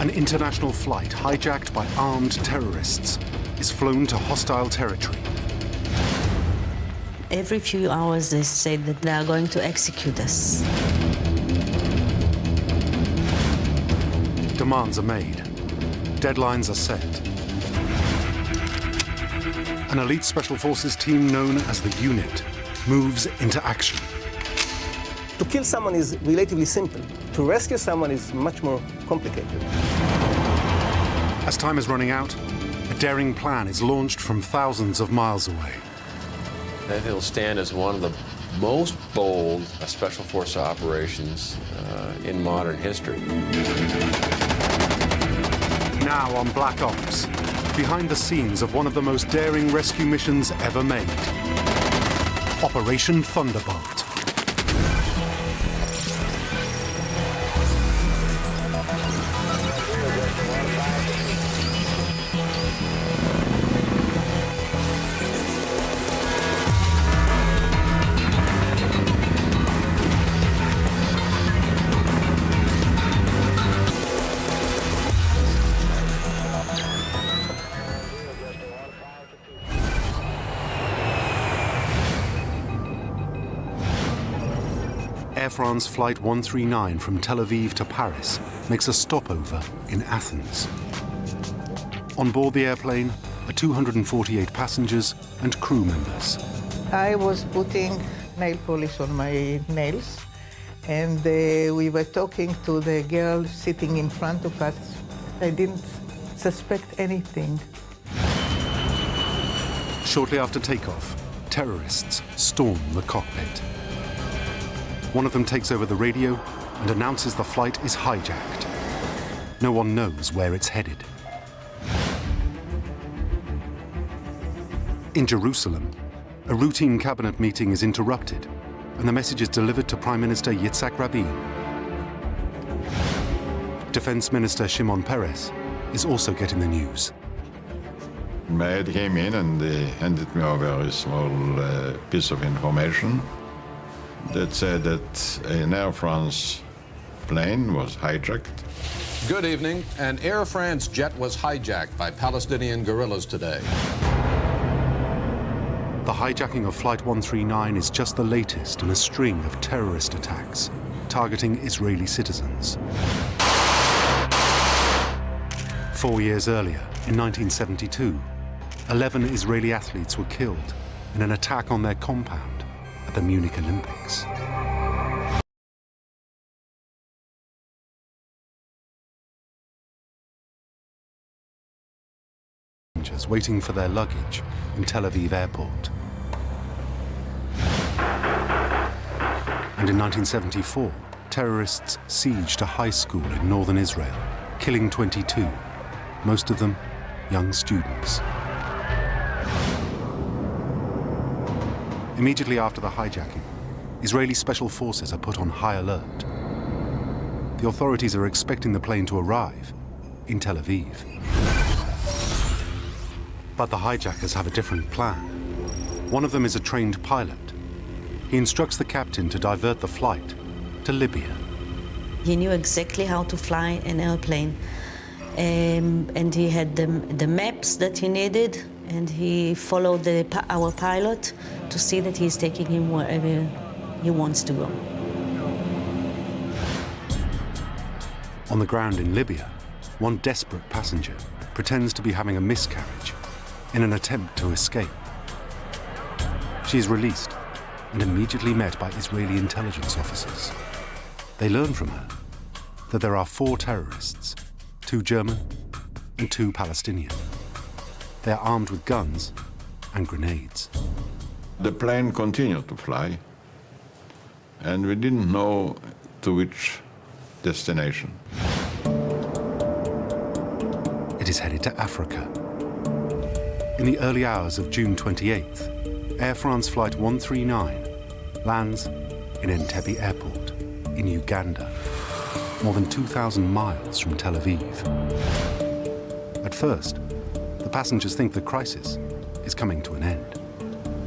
An international flight hijacked by armed terrorists is flown to hostile territory. Every few hours they say that they are going to execute us. Demands are made. Deadlines are set. An elite special forces team known as the Unit moves into action. To kill someone is relatively simple. To rescue someone is much more complicated. As time is running out, a daring plan is launched from thousands of miles away. I think it'll stand as one of the most bold special force operations in modern history. Now on Black Ops, behind the scenes of one of the most daring rescue missions ever made. Operation Thunderbolt. Air France Flight 139 from Tel Aviv to Paris makes a stopover in Athens. On board the airplane are 248 passengers and crew members. I was putting nail polish on my nails, and we were talking to the girl sitting in front of us. I didn't suspect anything. Shortly after takeoff, terrorists storm the cockpit. One of them takes over the radio and announces the flight is hijacked. No one knows where it's headed. In Jerusalem, a routine cabinet meeting is interrupted, and the message is delivered to Prime Minister Yitzhak Rabin. Defense Minister Shimon Peres is also getting the news. My aide came in and handed me a very small piece of information that said that an Air France plane was hijacked. Good evening. An Air France jet was hijacked by Palestinian guerrillas today. The hijacking of Flight 139 is just the latest in a string of terrorist attacks targeting Israeli citizens. 4 years earlier, in 1972, 11 Israeli athletes were killed in an attack on their compound at the Munich Olympics. Passengers waiting for their luggage in Tel Aviv airport. And in 1974, terrorists sieged a high school in northern Israel, killing 22, most of them young students. Immediately after the hijacking, Israeli special forces are put on high alert. The authorities are expecting the plane to arrive in Tel Aviv. But the hijackers have a different plan. One of them is a trained pilot. He instructs the captain to divert the flight to Libya. He knew exactly how to fly an airplane, and he had the maps that he needed, and he followed our pilot to see that he's taking him wherever he wants to go. On the ground in Libya, one desperate passenger pretends to be having a miscarriage in an attempt to escape. She is released and immediately met by Israeli intelligence officers. They learn from her that there are 4 terrorists, 2 German and 2 Palestinian. They are armed with guns and grenades. The plane continued to fly, and we didn't know to which destination. It is headed to Africa. In the early hours of June 28th, Air France Flight 139 lands in Entebbe Airport in Uganda, more than 2,000 miles from Tel Aviv. At first, the passengers think the crisis is coming to an end.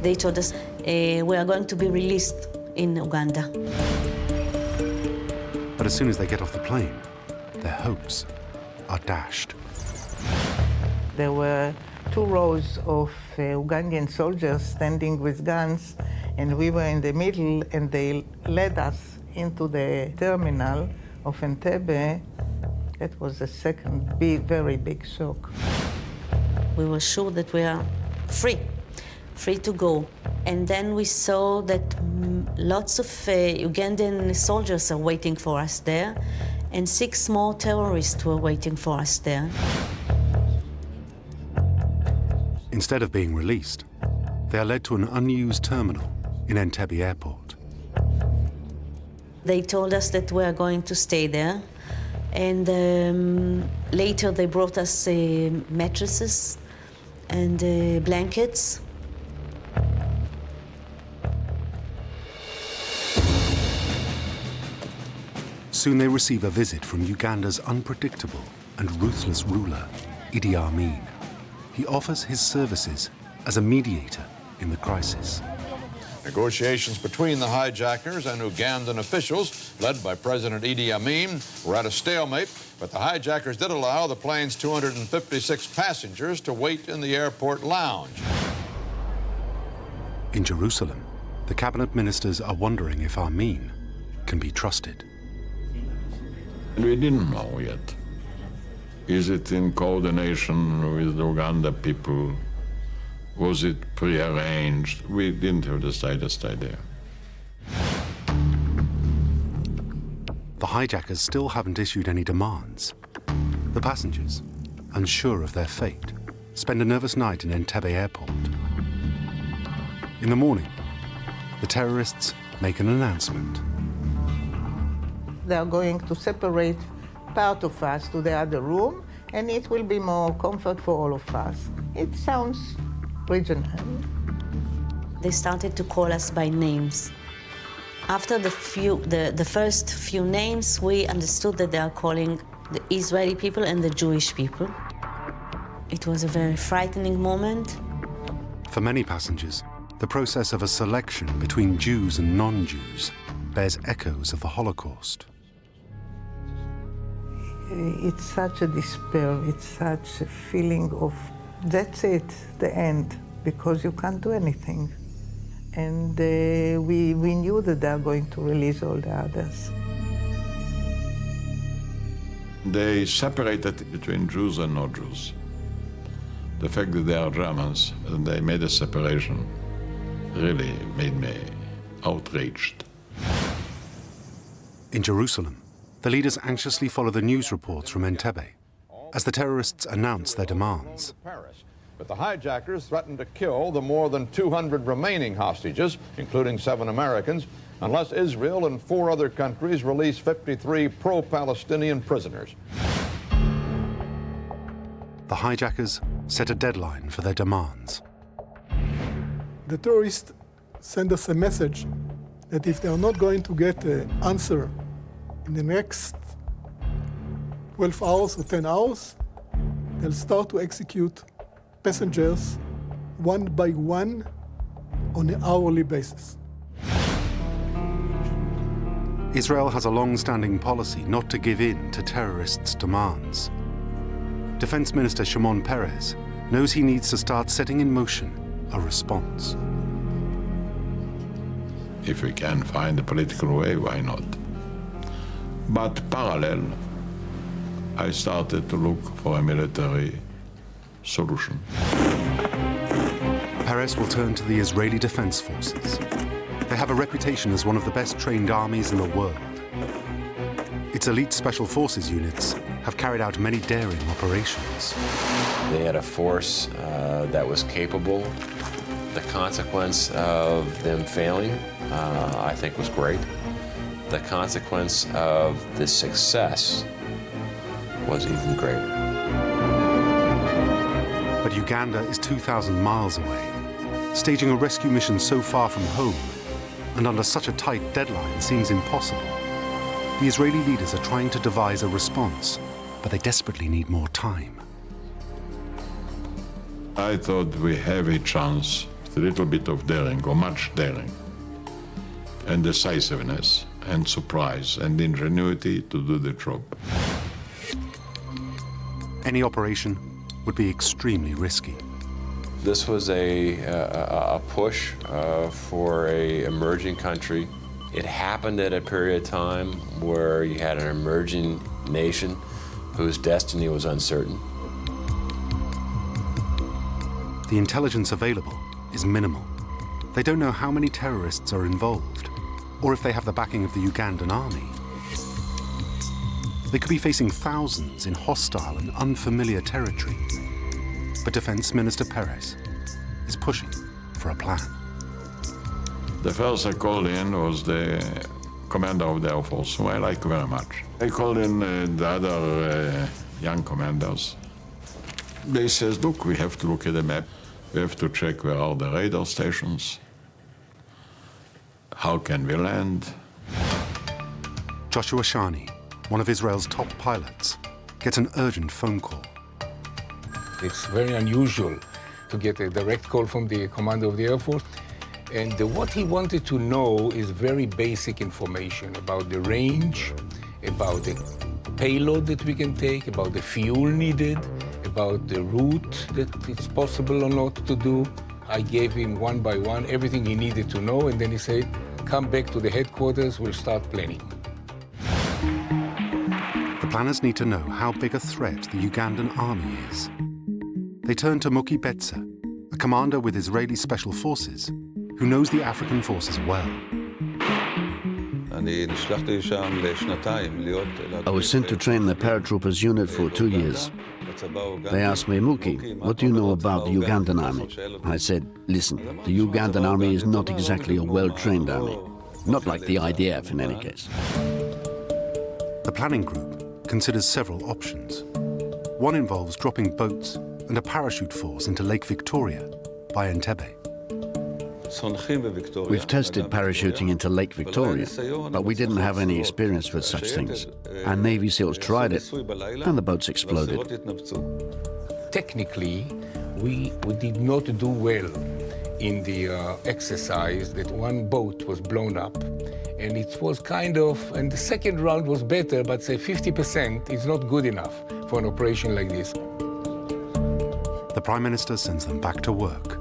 They told us we are going to be released in Uganda. But as soon as they get off the plane, their hopes are dashed. There were 2 rows of Ugandan soldiers standing with guns, and we were in the middle, and they led us into the terminal of Entebbe. That was the second very big shock. We were sure that we are free to go. And then we saw that lots of Ugandan soldiers are waiting for us there, and 6 more terrorists were waiting for us there. Instead of being released, they are led to an unused terminal in Entebbe airport. They told us that we are going to stay there, and later they brought us mattresses and blankets. Soon they receive a visit from Uganda's unpredictable and ruthless ruler, Idi Amin. He offers his services as a mediator in the crisis. Negotiations between the hijackers and Ugandan officials, led by President Idi Amin, were at a stalemate, but the hijackers did allow the plane's 256 passengers to wait in the airport lounge. In Jerusalem, the cabinet ministers are wondering if Amin can be trusted. We didn't know yet. Is it in coordination with the Uganda people? Was it prearranged? We didn't have the slightest idea. The hijackers still haven't issued any demands. The passengers, unsure of their fate, spend a nervous night in Entebbe airport. In the morning, the terrorists make an announcement. They are going to separate part of us to the other room, and it will be more comfort for all of us. It sounds regional. They started to call us by names. After the first few names, we understood that they are calling the Israeli people and the Jewish people. It was a very frightening moment. For many passengers, the process of a selection between Jews and non-Jews bears echoes of the Holocaust. It's such a despair, it's such a feeling of, that's it, the end, because you can't do anything. And we knew that they are going to release all the others. They separated between Jews and non-Jews. The fact that they are Germans and they made a separation really made me outraged. In Jerusalem, the leaders anxiously follow the news reports from Entebbe as the terrorists announce their demands. But the hijackers threatened to kill the more than 200 remaining hostages, including 7 Americans, unless Israel and 4 other countries release 53 pro-Palestinian prisoners. The hijackers set a deadline for their demands. The terrorists send us a message that if they are not going to get an answer in the next 12 hours or 10 hours, they'll start to execute passengers one by one on an hourly basis. Israel has a long-standing policy not to give in to terrorists' demands. Defense Minister Shimon Peres knows he needs to start setting in motion a response. If we can find a political way, why not? But parallel, I started to look for a military solution. Peres will turn to the Israeli Defense Forces. They have a reputation as one of the best trained armies in the world. Its elite special forces units have carried out many daring operations. They had a force that was capable. The consequence of them failing, I think, was great. The consequence of the success was even greater. But Uganda is 2,000 miles away. Staging a rescue mission so far from home and under such a tight deadline seems impossible. The Israeli leaders are trying to devise a response, but they desperately need more time. I thought we have a chance with a little bit of daring, or much daring, and decisiveness, and surprise, and ingenuity to do the job. Any operation would be extremely risky. This was a push for an emerging country. It happened at a period of time where you had an emerging nation whose destiny was uncertain. The intelligence available is minimal. They don't know how many terrorists are involved, or if they have the backing of the Ugandan army. They could be facing thousands in hostile and unfamiliar territory. But Defense Minister Perez is pushing for a plan. The first I called in was the commander of the Air Force, who I like very much. I called in the other young commanders. They says, look, we have to look at the map. We have to check where are the radar stations. How can we land? Joshua Shani, one of Israel's top pilots, gets an urgent phone call. It's very unusual to get a direct call from the commander of the Air Force. And what he wanted to know is very basic information about the range, about the payload that we can take, about the fuel needed, about the route that it's possible or not to do. I gave him one by one everything he needed to know, and then he said, come back to the headquarters, we'll start planning. The planners need to know how big a threat the Ugandan army is. They turn to Muki Betsa, a commander with Israeli special forces, who knows the African forces well. I was sent to train the paratroopers unit for 2 years. They asked me, Muki, what do you know about the Ugandan army? I said, listen, the Ugandan army is not exactly a well-trained army. Not like the IDF in any case. The planning group considers several options. One involves dropping boats and a parachute force into Lake Victoria by Entebbe. We've tested parachuting into Lake Victoria, but we didn't have any experience with such things. Our Navy SEALs tried it, and the boats exploded. Technically, we did not do well in the exercise. That one boat was blown up, and it was kind of, and the second round was better, but say 50% is not good enough for an operation like this. The Prime Minister sends them back to work.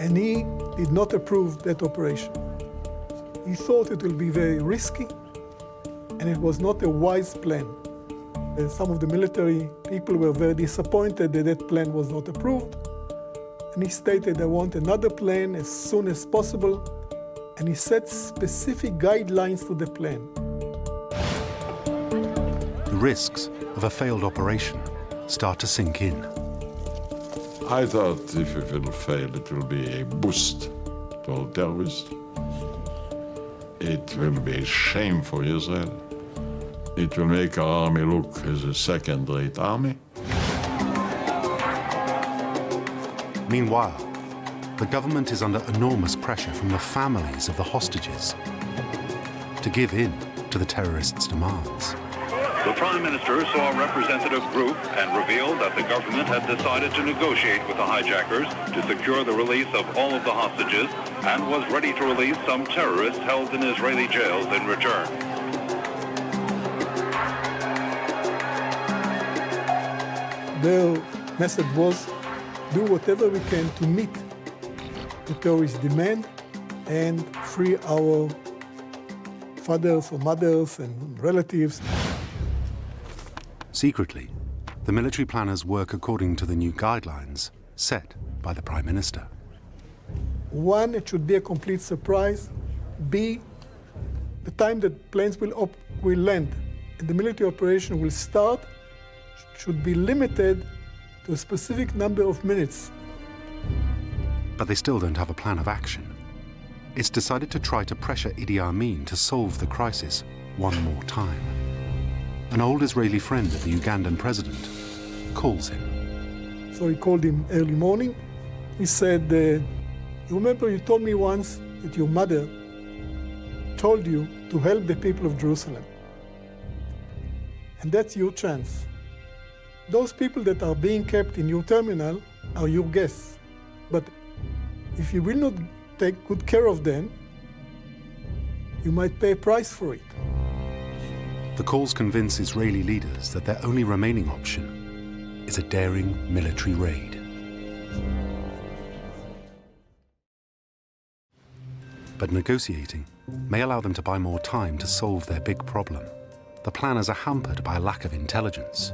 And he did not approve that operation. He thought it will be very risky, and it was not a wise plan. Some of the military people were very disappointed that that plan was not approved. And he stated, I want another plan as soon as possible. And he set specific guidelines to the plan. The risks of a failed operation start to sink in. I thought if it will fail, it will be a boost to all terrorists. It will be a shame for Israel. It will make our army look as a second-rate army. Meanwhile, the government is under enormous pressure from the families of the hostages to give in to the terrorists' demands. The Prime Minister saw a representative group and revealed that the government had decided to negotiate with the hijackers to secure the release of all of the hostages and was ready to release some terrorists held in Israeli jails in return. Their message was, do whatever we can to meet the terrorist demand and free our fathers or mothers and relatives. Secretly, the military planners work according to the new guidelines set by the Prime Minister. One, it should be a complete surprise. B, the time that planes will land and the military operation will start should be limited to a specific number of minutes. But they still don't have a plan of action. It's decided to try to pressure Idi Amin to solve the crisis one more time. An old Israeli friend of the Ugandan president calls him. So he called him early morning. He said, you remember you told me once that your mother told you to help the people of Jerusalem. And that's your chance. Those people that are being kept in your terminal are your guests. But if you will not take good care of them, you might pay a price for it. The calls convince Israeli leaders that their only remaining option is a daring military raid. But negotiating may allow them to buy more time to solve their big problem. The planners are hampered by a lack of intelligence.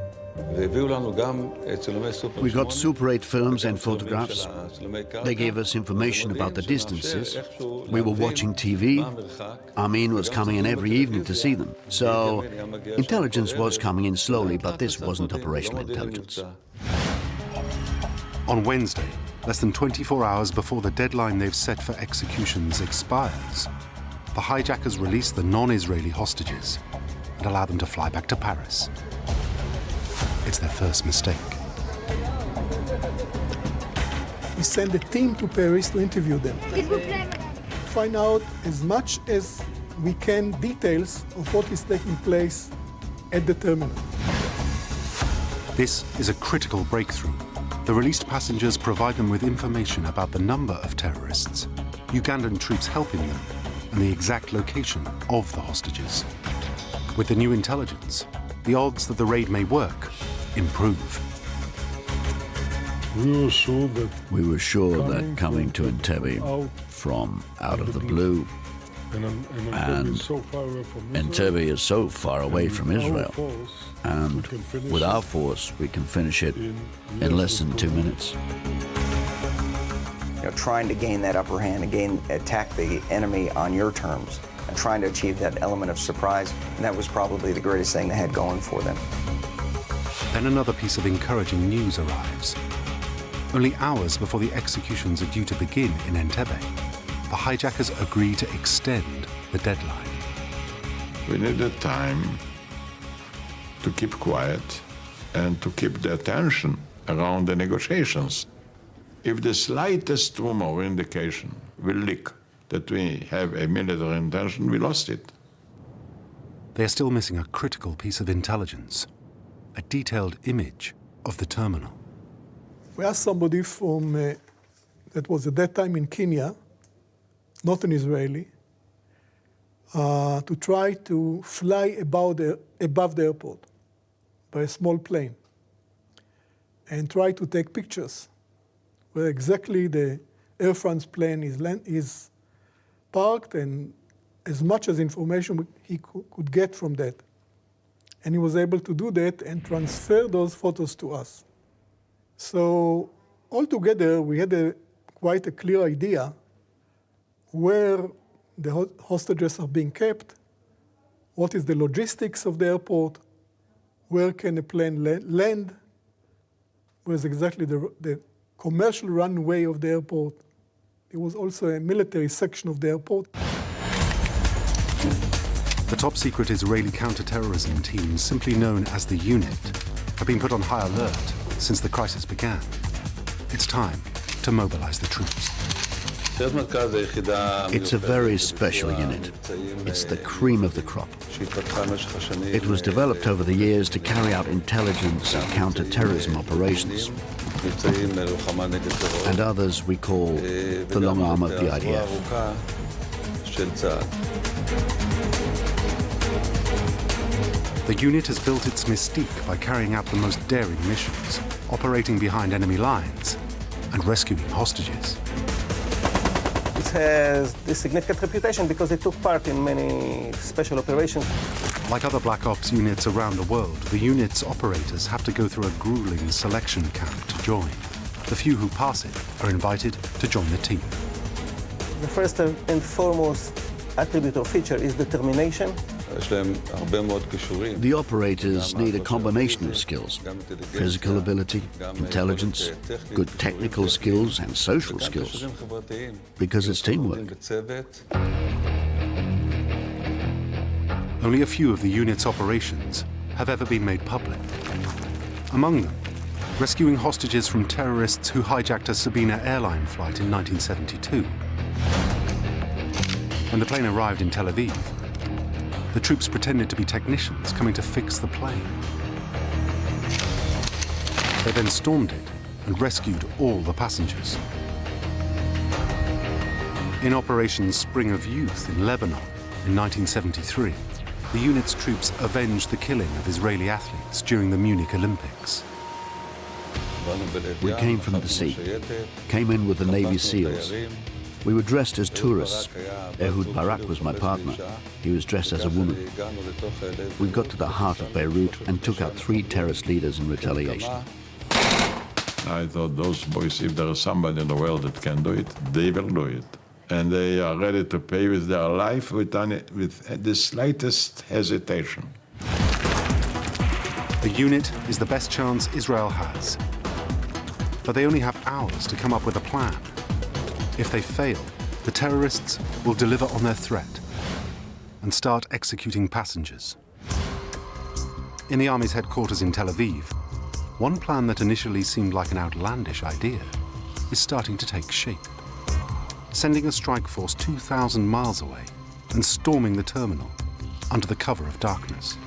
We got Super 8 films and photographs. They gave us information about the distances. We were watching TV. Amin was coming in every evening to see them. So intelligence was coming in slowly, but this wasn't operational intelligence. On Wednesday, less than 24 hours before the deadline they've set for executions expires, the hijackers release the non-Israeli hostages and allow them to fly back to Paris. It's their first mistake. We send a team to Paris to interview them. Find out as much as we can details of what is taking place at the terminal. This is a critical breakthrough. The released passengers provide them with information about the number of terrorists, Ugandan troops helping them, and the exact location of the hostages. With the new intelligence, the odds that the raid may work improve. We were sure that coming to Entebbe from out of the blue, and Entebbe is so far away from Israel, and with our force we can finish it in less than 2 minutes. Trying to gain that upper hand, attack the enemy on your terms, and trying to achieve that element of surprise, and that was probably the greatest thing they had going for them. Then another piece of encouraging news arrives. Only hours before the executions are due to begin in Entebbe, the hijackers agree to extend the deadline. We needed time to keep quiet and to keep the attention around the negotiations. If the slightest rumor or indication will leak that we have a military intention, we lost it. They are still missing a critical piece of intelligence, a detailed image of the terminal. We asked somebody from that was at that time in Kenya, not an Israeli, to try to fly above the airport by a small plane and try to take pictures where exactly the Air France plane is parked and as much as information he could get from that. And he was able to do that and transfer those photos to us. So altogether, we had quite a clear idea where the hostages are being kept, what is the logistics of the airport, where can a plane land, where's exactly the commercial runway of the airport. There was also a military section of the airport. The top-secret Israeli counter-terrorism team, simply known as the Unit, have been put on high alert since the crisis began. It's time to mobilize the troops. It's a very special unit. It's the cream of the crop. It was developed over the years to carry out intelligence and counter-terrorism operations. And others we call the long arm of the IDF. The unit has built its mystique by carrying out the most daring missions, operating behind enemy lines and rescuing hostages. It has this significant reputation because it took part in many special operations. Like other Black Ops units around the world, the unit's operators have to go through a grueling selection camp to join. The few who pass it are invited to join the team. The first and foremost attribute or feature is determination. The operators need a combination of skills: physical ability, intelligence, good technical skills, and social skills, because it's teamwork. Only a few of the unit's operations have ever been made public. Among them, rescuing hostages from terrorists who hijacked a Sabina airline flight in 1972. When the plane arrived in Tel Aviv, the troops pretended to be technicians coming to fix the plane. They then stormed it and rescued all the passengers. In Operation Spring of Youth in Lebanon in 1973, the unit's troops avenged the killing of Israeli athletes during the Munich Olympics. We came from the sea, came in with the Navy SEALs. We were dressed as tourists. Ehud Barak was my partner. He was dressed as a woman. We got to the heart of Beirut and took out 3 terrorist leaders in retaliation. I thought those boys, if there is somebody in the world that can do it, they will do it. And they are ready to pay with their life with the slightest hesitation. The unit is the best chance Israel has. But they only have hours to come up with a plan. If they fail, the terrorists will deliver on their threat and start executing passengers. In the army's headquarters in Tel Aviv, one plan that initially seemed like an outlandish idea is starting to take shape. Sending a strike force 2,000 miles away and storming the terminal under the cover of darkness.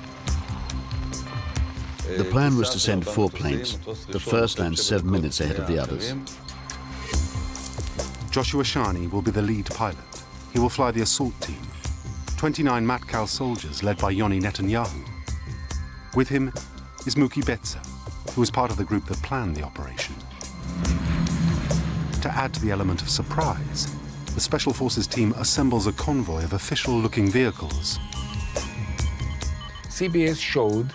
The plan was to send 4 planes. The first land 7 minutes ahead of the others. Joshua Shani will be the lead pilot. He will fly the assault team, 29 Matkal soldiers led by Yoni Netanyahu. With him is Muki Betzer, who was part of the group that planned the operation. To add to the element of surprise, the Special Forces team assembles a convoy of official-looking vehicles. CBS showed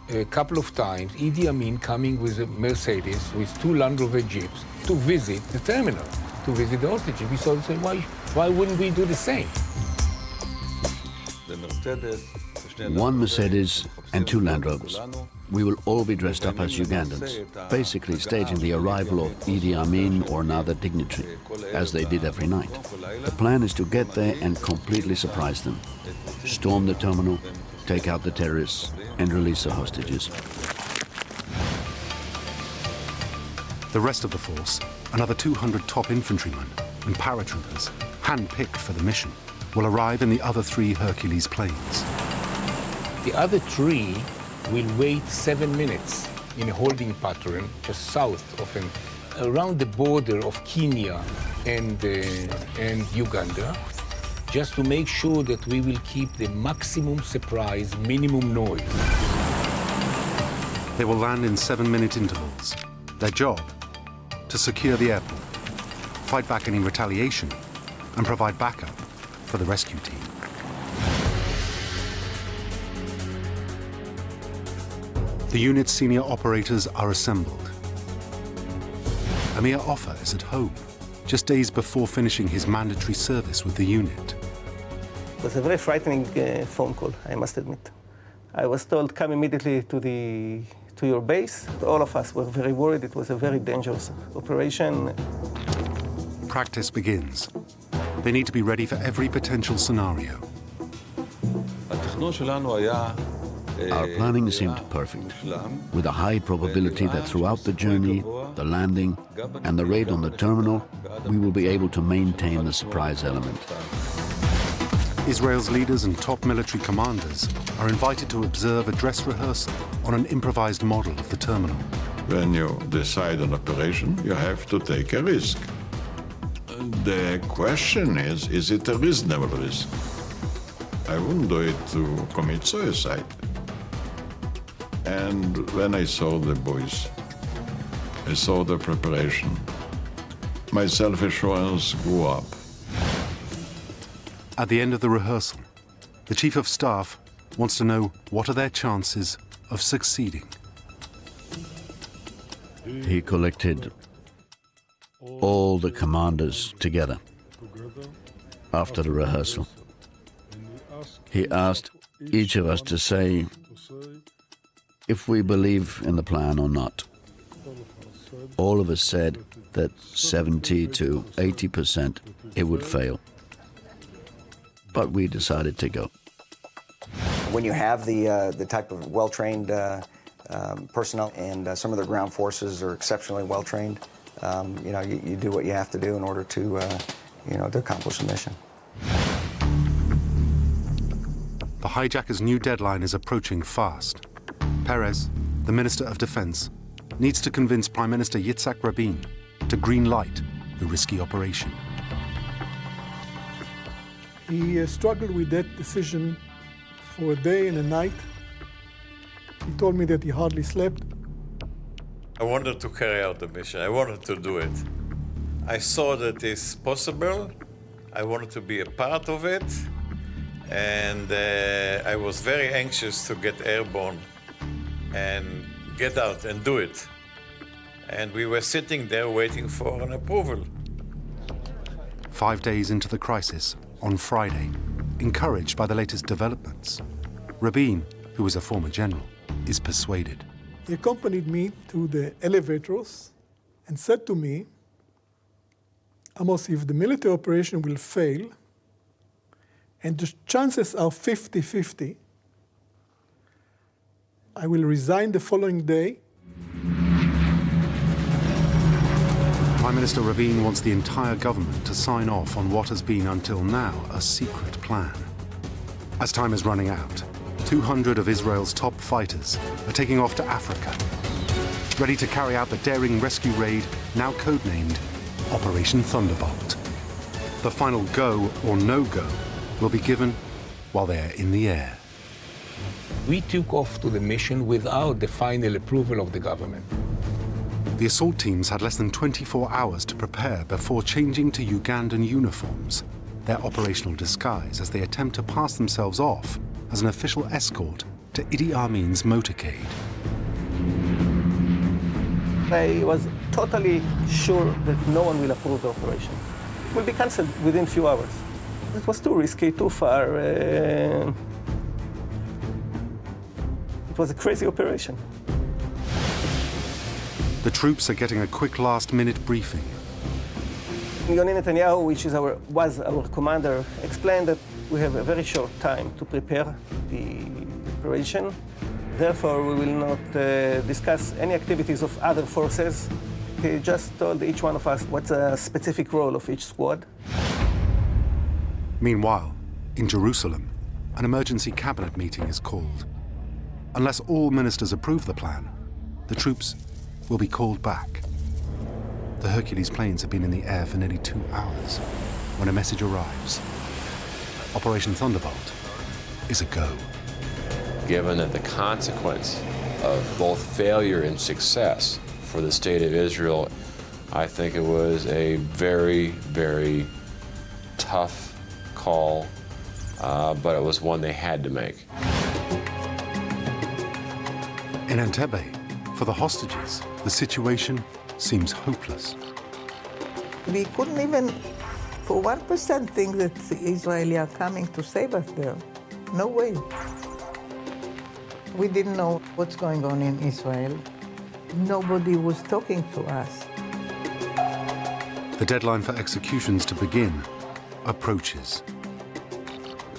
a couple of times Idi Amin coming with a Mercedes with 2 Land Rover Jeeps to visit the terminal, to visit the hostages. We thought, why wouldn't we do the same? 1 Mercedes and 2 Land Rovers. We will all be dressed up as Ugandans, basically staging the arrival of Idi Amin or another dignitary, as they did every night. The plan is to get there and completely surprise them, storm the terminal, take out the terrorists, and release the hostages. The rest of the force, another 200 top infantrymen and paratroopers, hand-picked for the mission, will arrive in the other 3 Hercules planes. The other 3 will wait 7 minutes in a holding pattern just south of him, around the border of Kenya and Uganda, just to make sure that we will keep the maximum surprise, minimum noise. They will land in 7-minute intervals. Their job, to secure the airport, fight back any retaliation, and provide backup for the rescue team. The unit's senior operators are assembled. Amir Offer is at home, just days before finishing his mandatory service with the unit. It was a very frightening phone call, I must admit. I was told, come immediately to your base. All of us were very worried. It was a very dangerous operation. Practice begins. They need to be ready for every potential scenario. Our planning seemed perfect, with a high probability that throughout the journey, the landing, and the raid on the terminal, we will be able to maintain the surprise element. Israel's leaders and top military commanders are invited to observe a dress rehearsal on an improvised model of the terminal. When you decide an operation, you have to take a risk. The question is it a reasonable risk? I wouldn't do it to commit suicide. And when I saw the boys, I saw the preparation, my self-assurance grew up. At the end of the rehearsal, the Chief of Staff wants to know what are their chances of succeeding. He collected all the commanders together after the rehearsal. He asked each of us to say if we believe in the plan or not. All of us said that 70 to 80% it would fail. But we decided to go. When you have the type of well-trained personnel and some of the ground forces are exceptionally well-trained, you do what you have to do in order to, to accomplish the mission. The hijackers' new deadline is approaching fast. Perez, the Minister of Defense, needs to convince Prime Minister Yitzhak Rabin to green light the risky operation. He struggled with that decision for a day and a night. He told me that he hardly slept. I wanted to carry out the mission. I wanted to do it. I saw that it's possible. I wanted to be a part of it. And I was very anxious to get airborne and get out and do it. And we were sitting there waiting for an approval. 5 days into the crisis, on Friday, encouraged by the latest developments, Rabin, who was a former general, is persuaded. He accompanied me to the elevators and said to me, Amos, if the military operation will fail, and the chances are 50-50, I will resign the following day. Prime Minister Rabin wants the entire government to sign off on what has been until now a secret plan. As time is running out, 200 of Israel's top fighters are taking off to Africa, ready to carry out the daring rescue raid now codenamed Operation Thunderbolt. The final go or no-go will be given while they are in the air. We took off to the mission without the final approval of the government. The assault teams had less than 24 hours to prepare before changing to Ugandan uniforms, their operational disguise as they attempt to pass themselves off as an official escort to Idi Amin's motorcade. I was totally sure that no one will approve the operation. It will be cancelled within a few hours. It was too risky, too far. It was a crazy operation. The troops are getting a quick last-minute briefing. Yoni Netanyahu, which was our commander, explained that we have a very short time to prepare the operation. Therefore, we will not discuss any activities of other forces. He just told each one of us what's a specific role of each squad. Meanwhile, in Jerusalem, an emergency cabinet meeting is called. Unless all ministers approve the plan, the troops will be called back. The Hercules planes have been in the air for nearly 2 hours when a message arrives. Operation Thunderbolt is a go. Given that the consequence of both failure and success for the state of Israel, I think it was a very, very tough call, but it was one they had to make. In Entebbe, for the hostages, the situation seems hopeless. We couldn't even, for 1%, think that the Israelis are coming to save us there. No way. We didn't know what's going on in Israel. Nobody was talking to us. The deadline for executions to begin approaches.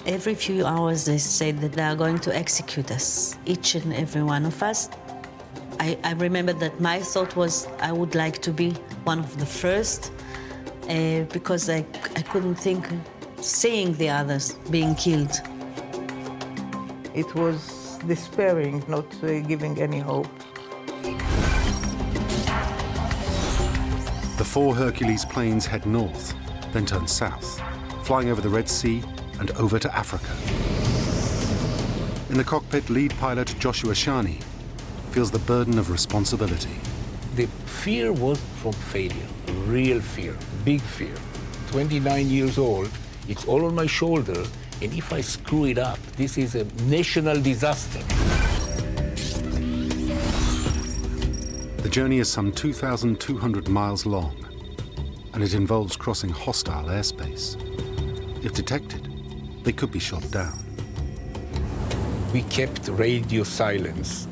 Every few hours they said that they are going to execute us, each and every one of us. I remember that my thought was I would like to be one of the first because I couldn't think seeing the others being killed. It was despairing, not giving any hope. The 4 Hercules planes head north, then turn south, flying over the Red Sea and over to Africa. In the cockpit, lead pilot Joshua Shani feels the burden of responsibility. The fear was from failure, real fear, big fear. 29 years old, it's all on my shoulder, and if I screw it up, this is a national disaster. The journey is some 2,200 miles long, and it involves crossing hostile airspace. If detected, they could be shot down. We kept radio silence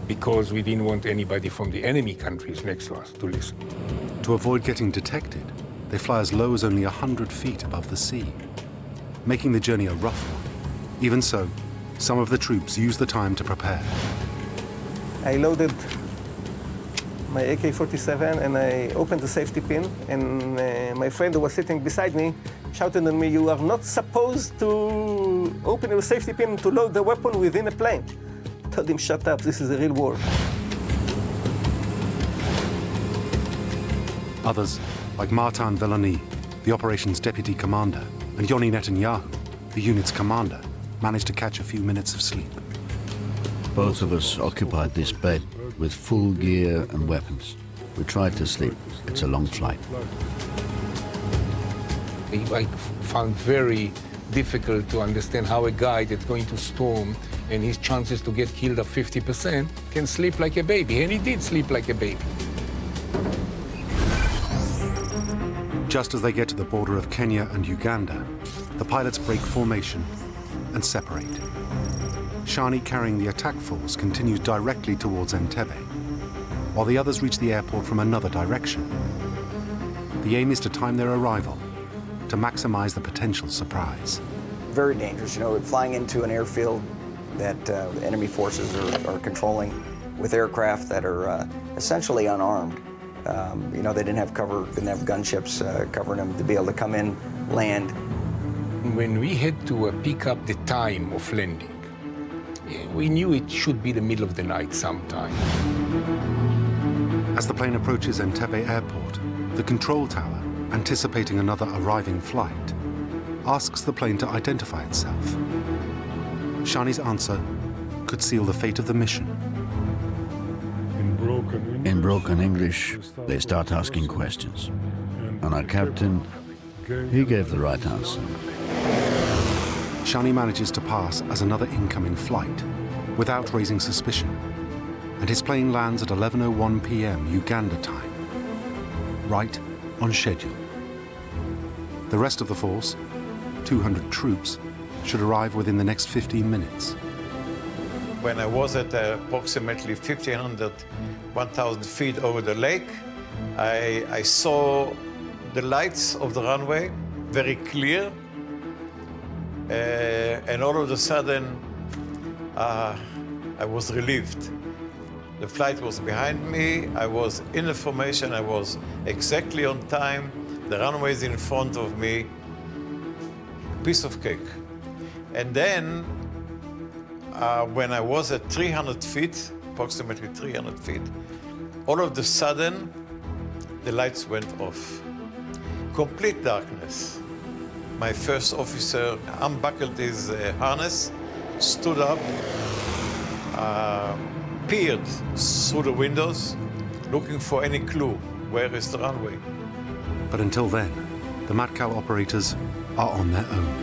because we didn't want anybody from the enemy countries next to us to listen. To avoid getting detected, they fly as low as only 100 feet above the sea, making the journey a rough one. Even so, some of the troops use the time to prepare. I loaded my AK-47 and I opened the safety pin, and my friend who was sitting beside me shouted at me, "You are not supposed to open your safety pin to load the weapon within a plane." I told him, "Shut up, this is a real war." Others, like Martin Velani, the operation's deputy commander, and Yoni Netanyahu, the unit's commander, managed to catch a few minutes of sleep. Both of us occupied this bed. with full gear and weapons. We tried to sleep. It's a long flight. I found very difficult to understand how a guy that's going to storm and his chances to get killed are 50% can sleep like a baby. And he did sleep like a baby. Just as they get to the border of Kenya and Uganda, the pilots break formation and separate. Shani, carrying the attack force, continues directly towards Entebbe, while the others reach the airport from another direction. The aim is to time their arrival to maximize the potential surprise. Very dangerous, you know, flying into an airfield that enemy forces are controlling with aircraft that are essentially unarmed. You know, they didn't have cover, didn't have gunships covering them to be able to come in, land. When we had to pick up the time of landing, we knew it should be the middle of the night sometime. As the plane approaches Entebbe Airport, the control tower, anticipating another arriving flight, asks the plane to identify itself. Shani's answer could seal the fate of the mission. In broken English, they start asking questions. And our captain, he gave the right answer. Shani manages to pass as another incoming flight without raising suspicion, and his plane lands at 11:01 p.m. Uganda time, right on schedule. The rest of the force, 200 troops, should arrive within the next 15 minutes. When I was at approximately 1,500, 1,000 feet over the lake, I saw the lights of the runway very clear. And all of a sudden, I was relieved. The flight was behind me. I was in the formation. I was exactly on time. The runway is in front of me. Piece of cake. And then, when I was at 300 feet, approximately 300 feet, all of a sudden, the lights went off. Complete darkness. My first officer unbuckled his harness, stood up, peered through the windows, looking for any clue. Where is the runway? But until then, the Matcal operators are on their own.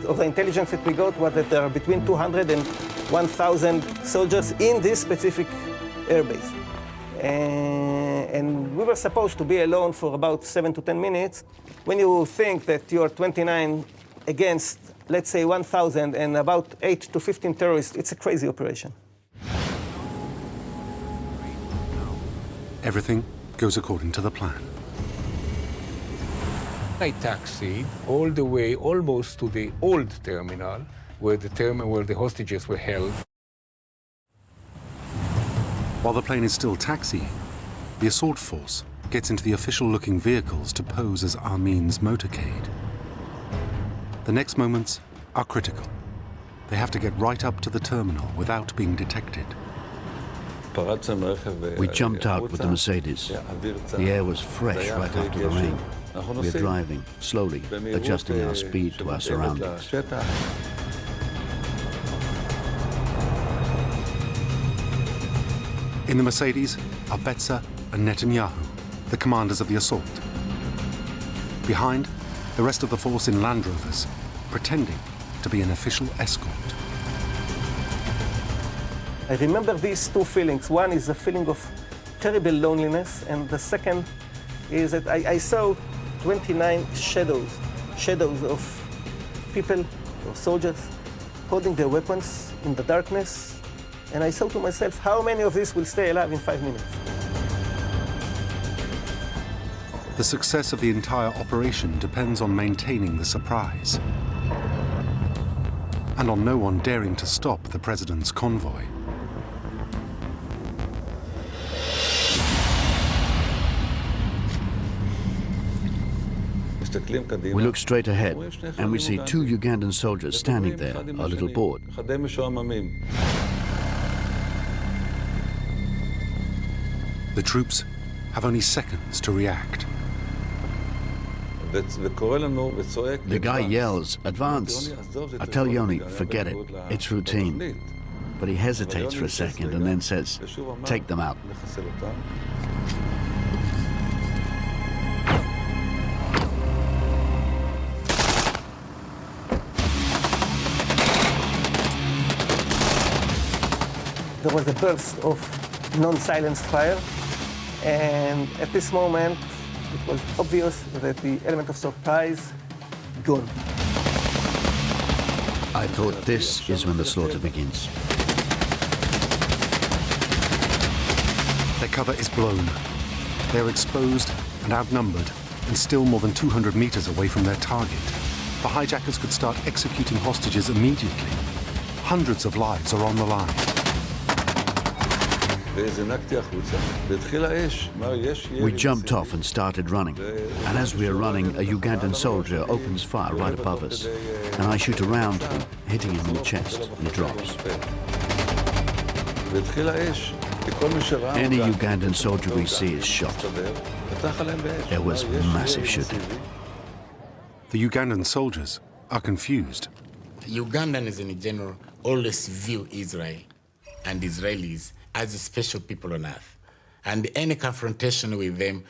Of the intelligence that we got was that there are between 200 and 1,000 soldiers in this specific airbase. And we were supposed to be alone for about 7 to 10 minutes. When you think that you are 29 against, let's say, 1,000 and about 8 to 15 terrorists, it's a crazy operation. Everything goes according to the plan. I taxied all the way almost to the old terminal, where the hostages were held. While the plane is still taxiing, the assault force gets into the official-looking vehicles to pose as Amin's motorcade. The next moments are critical. They have to get right up to the terminal without being detected. We jumped out with the Mercedes. The air was fresh right after the rain. We are driving slowly, adjusting our speed to our surroundings. In the Mercedes are Betzer and Netanyahu, the commanders of the assault. Behind, the rest of the force in Land Rovers, pretending to be an official escort. I remember these two feelings. One is a feeling of terrible loneliness, and the second is that I saw 29 shadows of people or soldiers holding their weapons in the darkness. And I thought to myself, how many of these will stay alive in 5 minutes? The success of the entire operation depends on maintaining the surprise, and on no one daring to stop the president's convoy. We look straight ahead, and we see 2 Ugandan soldiers standing there, a little bored. The troops have only seconds to react. The guy yells, "Advance!" I tell Yoni, forget it, it's routine. but he hesitates for a second and then says, "Take them out." There was a burst of non-silenced fire, and at this moment, it was obvious that the element of surprise gone. I thought this is when the slaughter begins. Their cover is blown. They are exposed and outnumbered and still more than 200 meters away from their target. The hijackers could start executing hostages immediately. Hundreds of lives are on the line. We jumped off and started running. And as we are running, a Ugandan soldier opens fire right above us. And I shoot around him, hitting him in the chest, and he drops. Any Ugandan soldier we see is shot. There was massive shooting. The Ugandan soldiers are confused. Ugandans in general always view Israel and Israelis as special people on earth. And any confrontation with them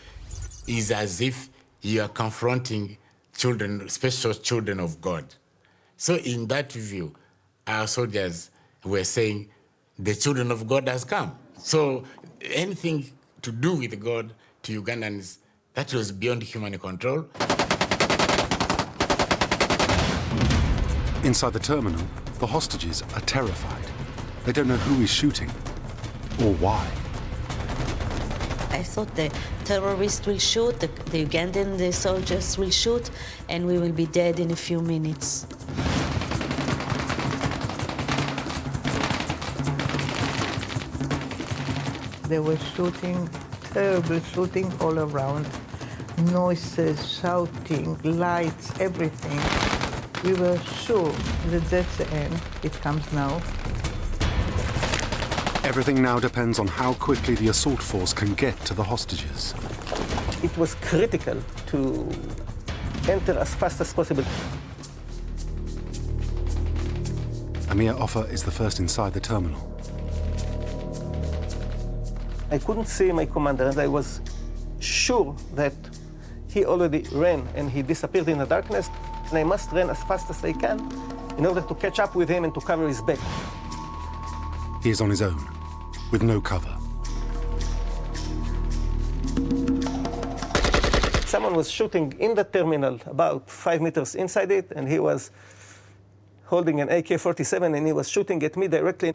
is as if you are confronting children, special children of God. So in that view, our soldiers were saying, the children of God has come. So anything to do with God to Ugandans, that was beyond human control. Inside the terminal, the hostages are terrified. They don't know who is shooting or why. I thought the terrorists will shoot, the Ugandan soldiers will shoot, and we will be dead in a few minutes. They were shooting, terrible shooting all around. Noises, shouting, lights, everything. We were sure that that's the end. It comes now. Everything now depends on how quickly the assault force can get to the hostages. It was critical to enter as fast as possible. Amir Offer is the first inside the terminal. I couldn't see my commander, and I was sure that he already ran and he disappeared in the darkness, and I must run as fast as I can in order to catch up with him and to cover his back. He is on his own, with no cover. Someone was shooting in the terminal about 5 meters inside it, and he was holding an AK-47, and he was shooting at me directly.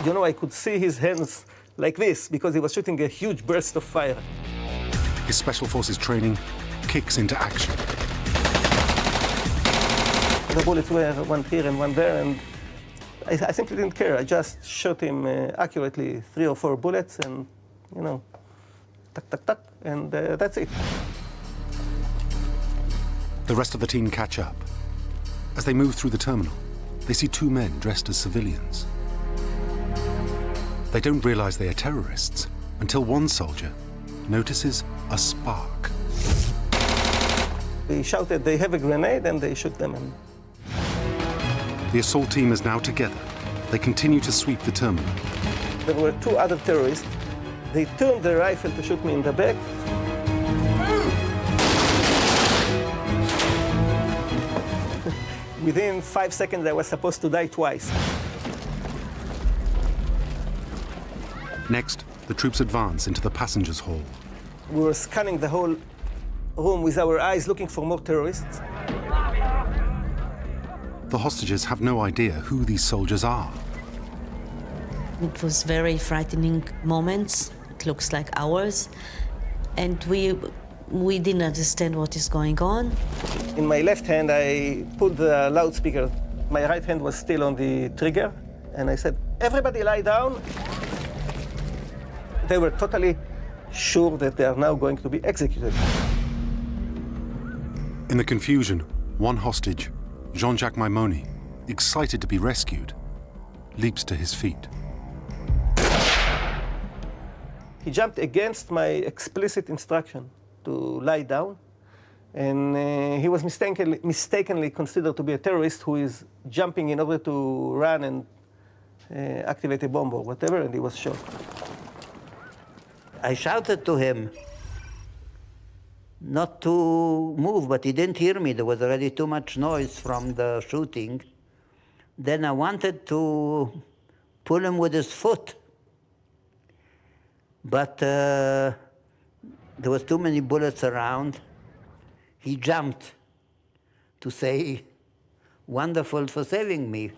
You know, I could see his hands like this because he was shooting a huge burst of fire. His special forces training kicks into action. The bullets were one here and one there, and I simply didn't care. I just shot him accurately 3 or 4 bullets, and, you know, tuck, tuck, tuck, and that's it. The rest of the team catch up. As they move through the terminal, they see 2 men dressed as civilians. They don't realize they are terrorists until one soldier notices a spark. They shouted, "They have a grenade," and they shoot them. And the assault team is now together. They continue to sweep the terminal. there were 2 other terrorists. They turned their rifle to shoot me in the back. Within 5 seconds, I was supposed to die twice. Next, the troops advance into the passengers' hall. We were scanning the whole room with our eyes, looking for more terrorists. The hostages have no idea who these soldiers are. It was very frightening moments. It looks like hours. And we didn't understand what is going on. In my left hand, I put the loudspeaker. My right hand was still on the trigger. And I said, "Everybody lie down." They were totally sure that they are now going to be executed. In the confusion, one hostage, Jean-Jacques Maimoni, excited to be rescued, leaps to his feet. He jumped against my explicit instruction to lie down, and he was mistakenly considered to be a terrorist who is jumping in order to run and activate a bomb or whatever, and he was shot. I shouted to him not to move, but he didn't hear me. There was already too much noise from the shooting. Then I wanted to pull him with his foot, but there was too many bullets around. He jumped to say, "Wonderful for saving me."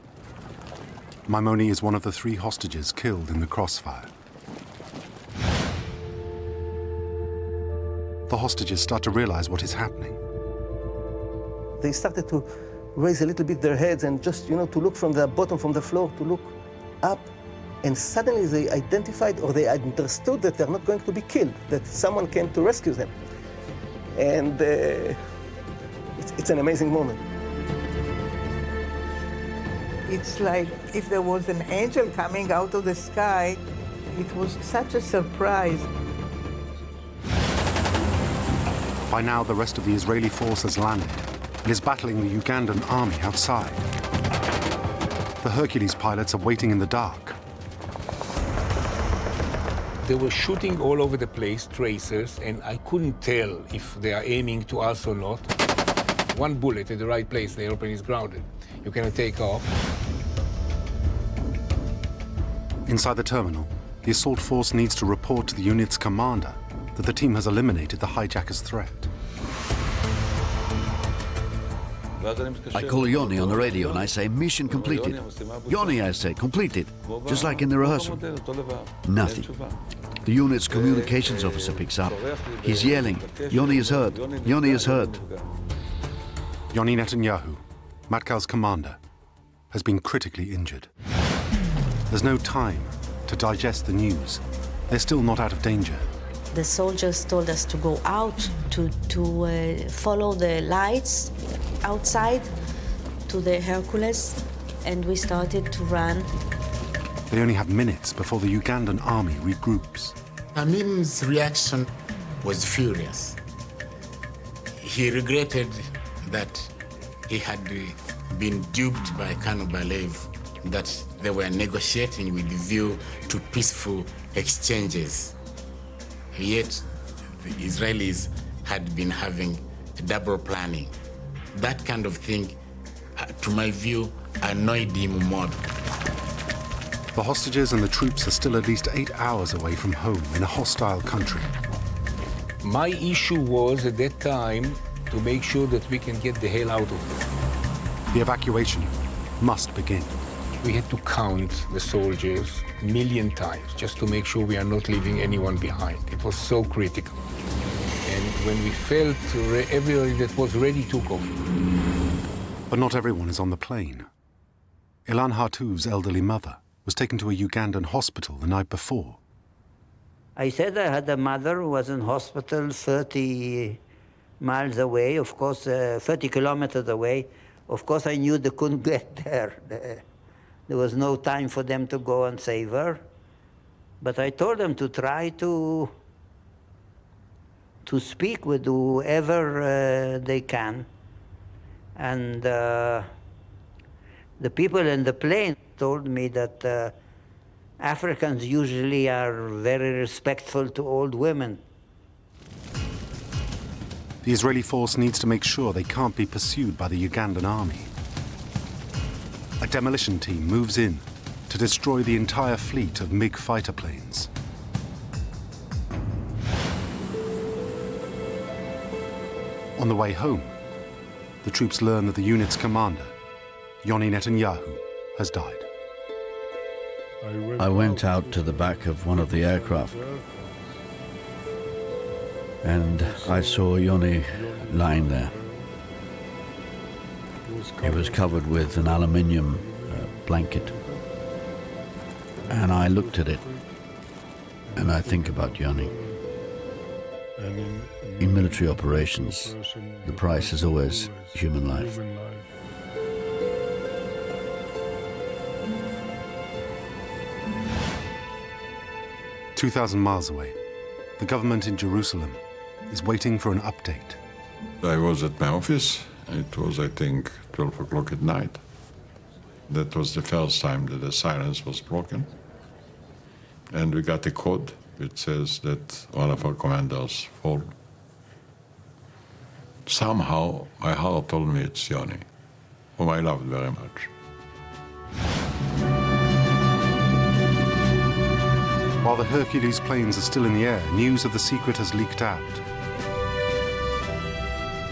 Maimoni is one of the 3 hostages killed in the crossfire. The hostages start to realize what is happening. They started to raise a little bit their heads and just, to look from the bottom, from the floor, to look up. And suddenly they identified, or they understood that they're not going to be killed, that someone came to rescue them. And it's an amazing moment. It's like if there was an angel coming out of the sky. It was such a surprise. By now, the rest of the Israeli force has landed and is battling the Ugandan army outside. The Hercules pilots are waiting in the dark. They were shooting all over the place, tracers, and I couldn't tell if they are aiming to us or not. One bullet at the right place, the airplane is grounded. You cannot take off. Inside the terminal, the assault force needs to report to the unit's commander that the team has eliminated the hijackers' threat. I call Yoni on the radio and I say, "Mission completed." "Yoni," I say, "completed," just like in the rehearsal. Nothing. The unit's communications officer picks up. He's yelling, "Yoni is hurt, Yoni is hurt." Yoni Netanyahu, Matkal's commander, has been critically injured. There's no time to digest the news. They're still not out of danger. The soldiers told us to go out, to follow the lights outside to the Hercules, and we started to run. They only have minutes before the Ugandan army regroups. Amin's reaction was furious. He regretted that he had been duped by Colonel Balev, that they were negotiating with a view to peaceful exchanges. Yet the Israelis had been having double planning. That kind of thing, to my view, annoyed him more. The hostages and the troops are still at least 8 hours away from home in a hostile country. My issue was at that time to make sure that we can get the hell out of there. The evacuation must begin. We had to count the soldiers a million times just to make sure we are not leaving anyone behind. It was so critical. And when we felt everybody that was ready took off. But not everyone is on the plane. Ilan Hartou's elderly mother was taken to a Ugandan hospital the night before. I said I had a mother who was in hospital 30 miles away, of course, 30 kilometers away. Of course, I knew they couldn't get there. There was no time for them to go and save her. But I told them to try to speak with whoever they can. And the people in the plane told me that Africans usually are very respectful to old women. The Israeli force needs to make sure they can't be pursued by the Ugandan army. A demolition team moves in to destroy the entire fleet of MiG fighter planes. On the way home, the troops learn that the unit's commander, Yoni Netanyahu, has died. I went out to the back of one of the aircraft and I saw Yoni lying there. He was covered with an aluminium blanket. And I looked at it and I think about Yoni. In military operations, the price is always human life. "2,000 miles away, the government in Jerusalem is waiting for an update. I was at my office. It was, I think, 12 o'clock at night. That was the first time that the silence was broken. And we got a code which says that one of our commanders fall. Somehow, my heart told me it's Yoni, whom I loved very much. While the Hercules planes are still in the air, news of the secret has leaked out.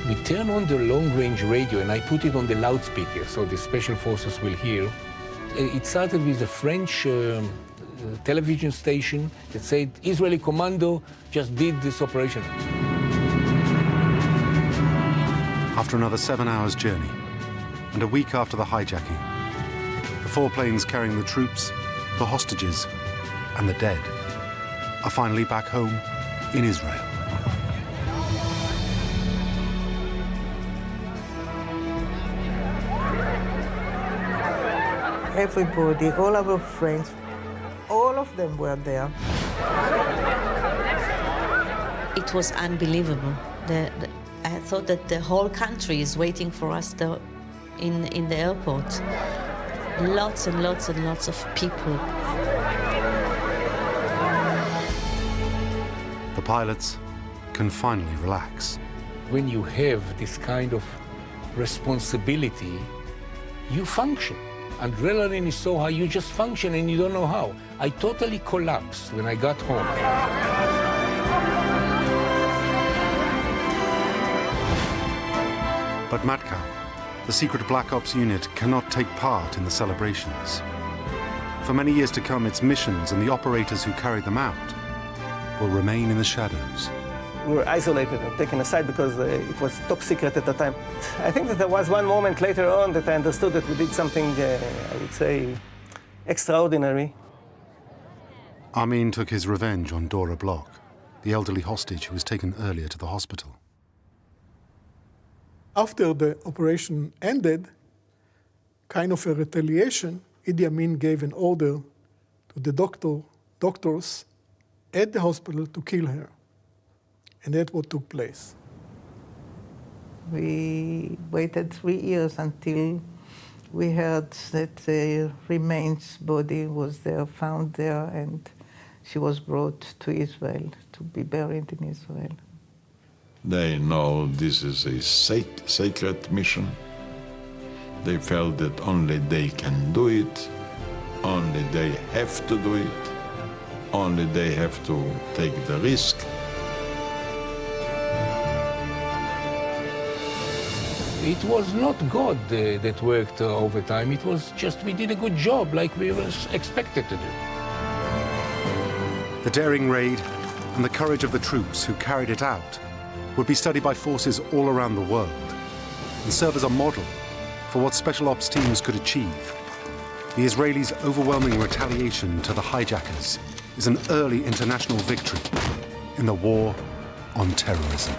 We turn on the long-range radio and I put it on the loudspeaker so the special forces will hear. It started with a French television station that said, Israeli commando just did this operation. After another 7 hours journey, and a week after the hijacking, the 4 planes carrying the troops, the hostages, and the dead are finally back home in Israel. Everybody, all our friends, all of them were there. It was unbelievable. I thought that the whole country is waiting for us in the airport. Lots and lots and lots of people. The pilots can finally relax. When you have this kind of responsibility, you function. Adrenaline is so high, you just function and you don't know how. I totally collapsed when I got home. But Matkal, the secret Black Ops unit, cannot take part in the celebrations. For many years to come, its missions and the operators who carried them out will remain in the shadows. We were isolated and taken aside because it was top secret at the time. I think that there was one moment later on that I understood that we did something, I would say, extraordinary. Amin took his revenge on Dora Bloch, the elderly hostage who was taken earlier to the hospital. After the operation ended, kind of a retaliation, Idi Amin gave an order to the doctors at the hospital to kill her. And that's what took place. We waited 3 years until we heard that the remains body was there, found there, and she was brought to Israel to be buried in Israel. They know this is a sacred mission. They felt that only they can do it, only they have to do it, only they have to take the risk. It was not God that worked overtime. It was just we did a good job like we were expected to do. The daring raid and the courage of the troops who carried it out would be studied by forces all around the world and serve as a model for what special ops teams could achieve. The Israelis' overwhelming retaliation to the hijackers is an early international victory in the war on terrorism.